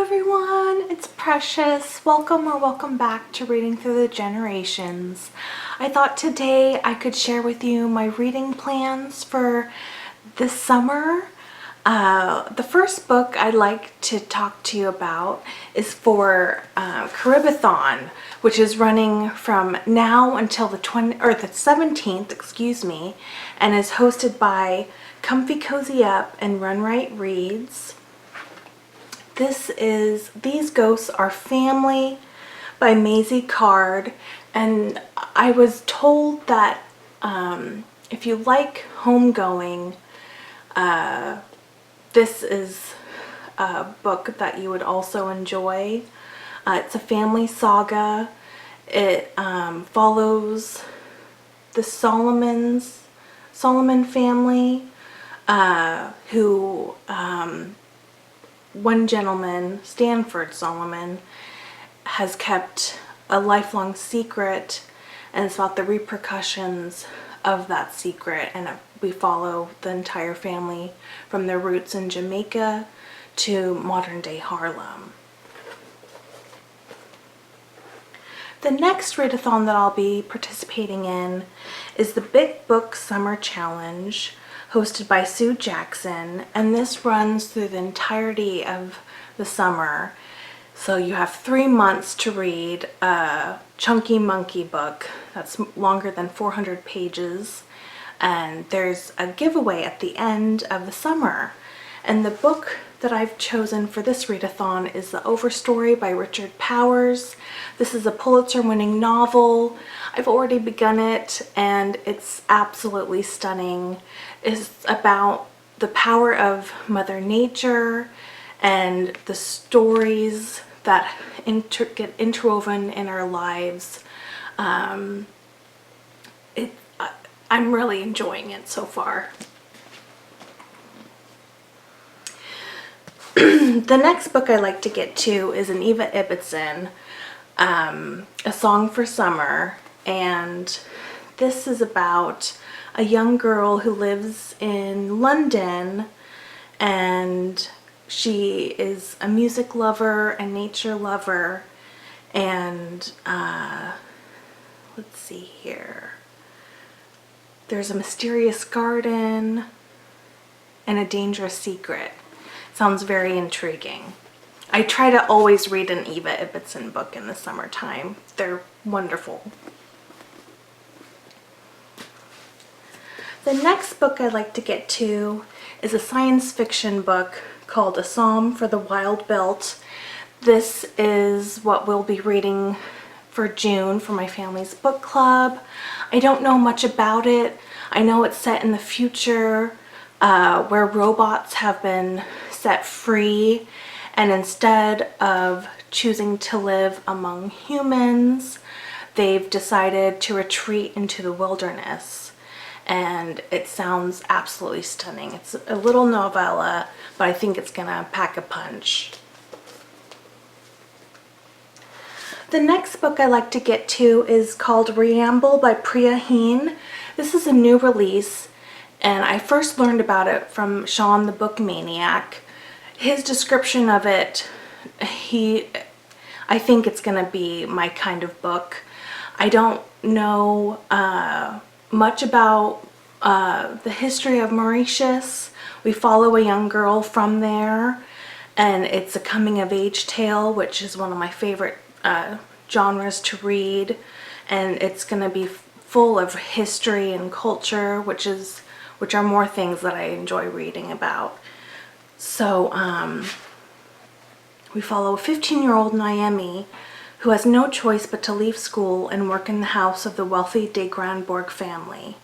everyone, it's Precious. Welcome back to Reading Through the Generations. I thought today I could share with you my reading plans for this summer. The first book I'd like to talk to you about is for Caribathon, which is running from now until the 17th, excuse me, and is hosted by Comfy Cozy Up and Run Right Reads. These Ghosts Are Family by Maisy card, and I was told that if you like homegoing, this is a book that you would also enjoy. It's a family saga. It follows the Solomon family, who one gentleman, Stanford Solomon, has kept a lifelong secret, and it's about the repercussions of that secret. And we follow the entire family from their roots in Jamaica to modern day Harlem. The next readathon that I'll be participating in is the Big Book Summer Challenge, hosted by Sue Jackson, and this runs through the entirety of the summer. So you have 3 months to read a chunky monkey book that's longer than 400 pages, and there's a giveaway at the end of the summer. And the book that I've chosen for this readathon is The Overstory by Richard Powers. This is a Pulitzer-winning novel. I've already begun it, and it's absolutely stunning. It's about the power of Mother Nature and the stories that get interwoven in our lives. I'm really enjoying it so far. The next book I like to get to is an Eva Ibbotson, A Song for Summer, and this is about a young girl who lives in London, and she is a music lover and nature lover, and let's see here. There's a mysterious garden and a dangerous secret. Sounds very intriguing. I try to always read an Eva Ibbotson book in the summertime. They're wonderful. The next book I'd like to get to is a science fiction book called A Psalm for the Wild Belt. This is what we'll be reading for June for my family's book club. I don't know much about it. I know it's set in the future, where robots have been set free, and instead of choosing to live among humans, they've decided to retreat into the wilderness. And it sounds absolutely stunning. It's a little novella, but I think it's gonna pack a punch. The next book I like to get to is called Reamble by Priya Hein. This is a new release, and I first learned about it from Sean the Book Maniac. His description of it, I think it's gonna be my kind of book. I don't know much about the history of Mauritius. We follow a young girl from there, and it's a coming-of-age tale, which is one of my favorite genres to read, and it's going to be full of history and culture, which are more things that I enjoy reading about. So we follow a 15-year-old Naomi who has no choice but to leave school and work in the house of the wealthy de Grandbourg family.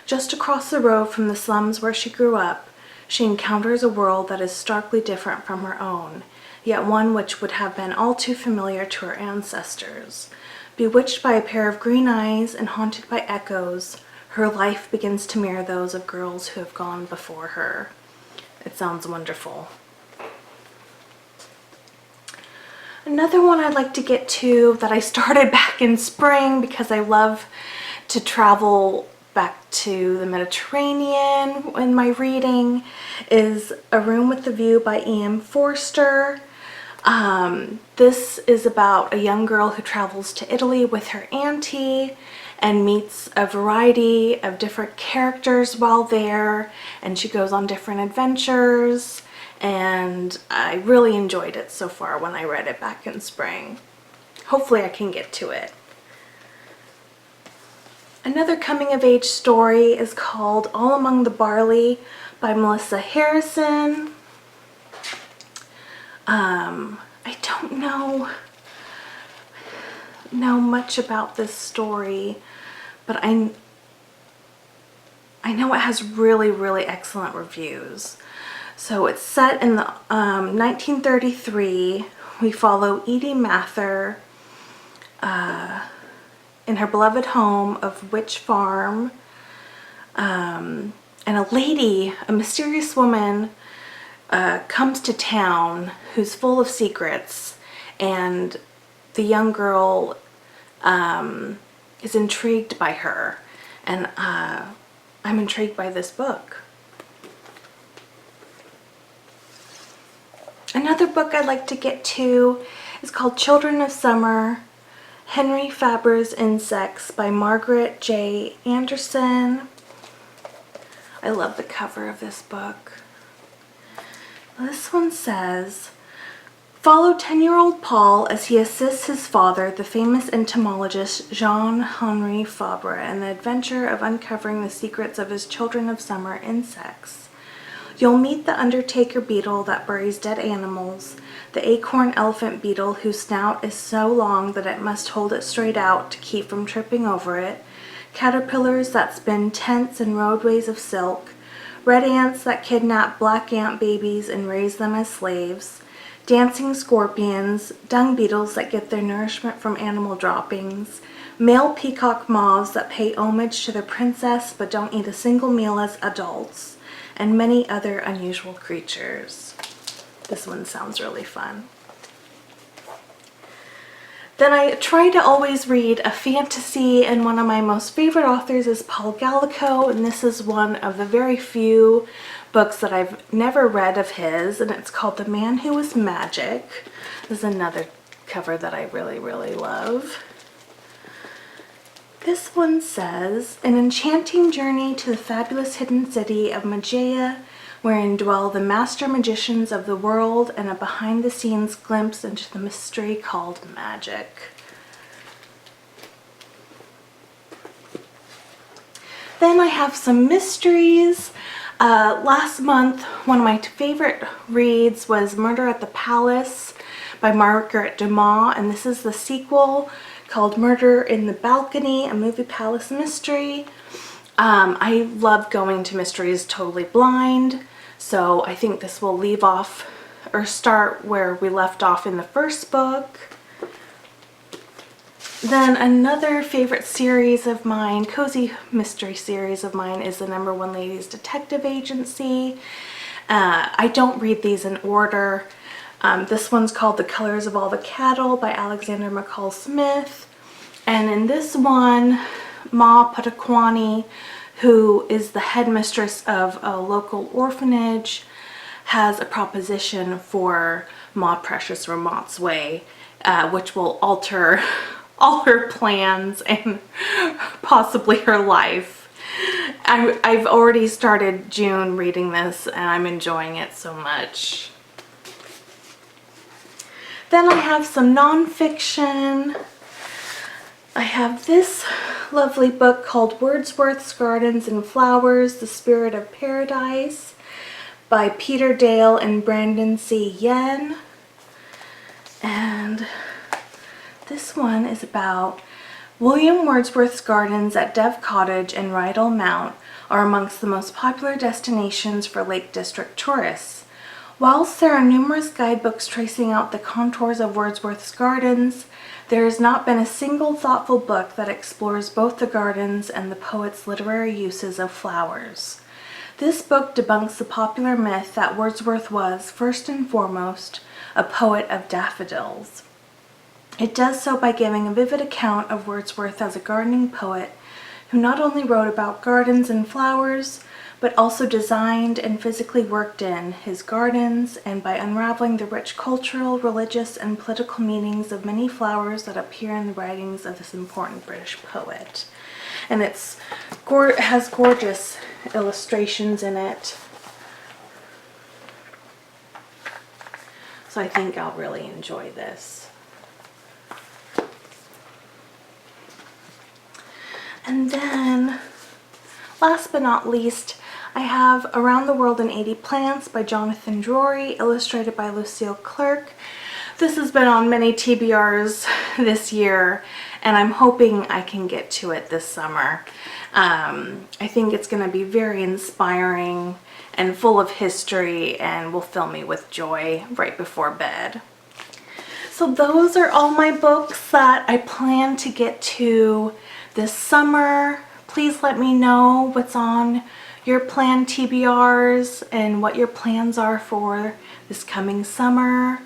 Just across the road from the slums where she grew up, she encounters a world that is starkly different from her own, yet one which would have been all too familiar to her ancestors. Bewitched by a pair of green eyes and haunted by echoes, her life begins to mirror those of girls who have gone before her. It sounds wonderful. Another one I'd like to get to that I started back in spring because I love to travel back to the Mediterranean in my reading is A Room with a View by E.M. Forster. This is about a young girl who travels to Italy with her auntie and meets a variety of different characters while there, and she goes on different adventures, and I really enjoyed it so far when I read it back in spring. Hopefully I can get to it. Another coming-of-age story is called All Among the Barley by Melissa Harrison. I don't know much about this story, but I know it has really, really excellent reviews. So it's set in the 1933. We follow Edie Mather in her beloved home of Witch Farm, and a mysterious woman comes to town who's full of secrets, and the young girl is intrigued by her, and I'm intrigued by this book. Another book I'd like to get to is called Children of Summer, Henri Fabre's Insects by Margaret J. Anderson. I love the cover of this book. This one says, follow 10-year-old Paul as he assists his father, the famous entomologist Jean-Henri Fabre, in the adventure of uncovering the secrets of his Children of Summer insects. You'll meet the undertaker beetle that buries dead animals, the acorn elephant beetle whose snout is so long that it must hold it straight out to keep from tripping over it, caterpillars that spin tents and roadways of silk, red ants that kidnap black ant babies and raise them as slaves, dancing scorpions, dung beetles that get their nourishment from animal droppings, male peacock moths that pay homage to the princess but don't eat a single meal as adults, and many other unusual creatures. This one sounds really fun. Then I try to always read a fantasy, and one of my most favorite authors is Paul Gallico, and this is one of the very few books that I've never read of his, and it's called The Man Who Was Magic. This is another cover that I really, really love. This one says, an enchanting journey to the fabulous hidden city of Magia, wherein dwell the master magicians of the world, and a behind-the-scenes glimpse into the mystery called magic. Then I have some mysteries. Last month, one of my favorite reads was Murder at the Palace by Margaret Dumas, and this is the sequel called Murder in the Balcony, a movie palace mystery. I love going to mysteries totally blind, so I think this will leave off or start where we left off in the first book. Then another favorite series of mine, cozy mystery series of mine, is the #1 Ladies Detective Agency. I don't read these in order. This one's called The Colors of All the Cattle by Alexander McCall Smith. And in this one, Ma Patakwani, who is the headmistress of a local orphanage, has a proposition for Ma Precious Ramont's Way, which will alter all her plans and possibly her life. I've already started June reading this, and I'm enjoying it so much. Then I have some nonfiction. I have this lovely book called Wordsworths, Gardens and Flowers, The Spirit of Paradise by Peter Dale and Brandon C. Yen. And this one is about William Wordsworth's gardens at Dove Cottage and Rydal Mount are amongst the most popular destinations for Lake District tourists. Whilst there are numerous guidebooks tracing out the contours of Wordsworth's gardens, there has not been a single thoughtful book that explores both the gardens and the poet's literary uses of flowers. This book debunks the popular myth that Wordsworth was, first and foremost, a poet of daffodils. It does so by giving a vivid account of Wordsworth as a gardening poet who not only wrote about gardens and flowers, but also designed and physically worked in his gardens, and by unraveling the rich cultural, religious, and political meanings of many flowers that appear in the writings of this important British poet. And it has gorgeous illustrations in it. So I think I'll really enjoy this. And then, last but not least, I have Around the World in 80 Plants by Jonathan Drori, illustrated by Lucille Clerc. This has been on many TBRs this year, and I'm hoping I can get to it this summer. I think it's going to be very inspiring and full of history and will fill me with joy right before bed. So those are all my books that I plan to get to this summer. Please let me know what's on your planned TBRs and what your plans are for this coming summer.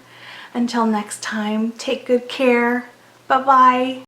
Until next time, take good care. Bye-bye.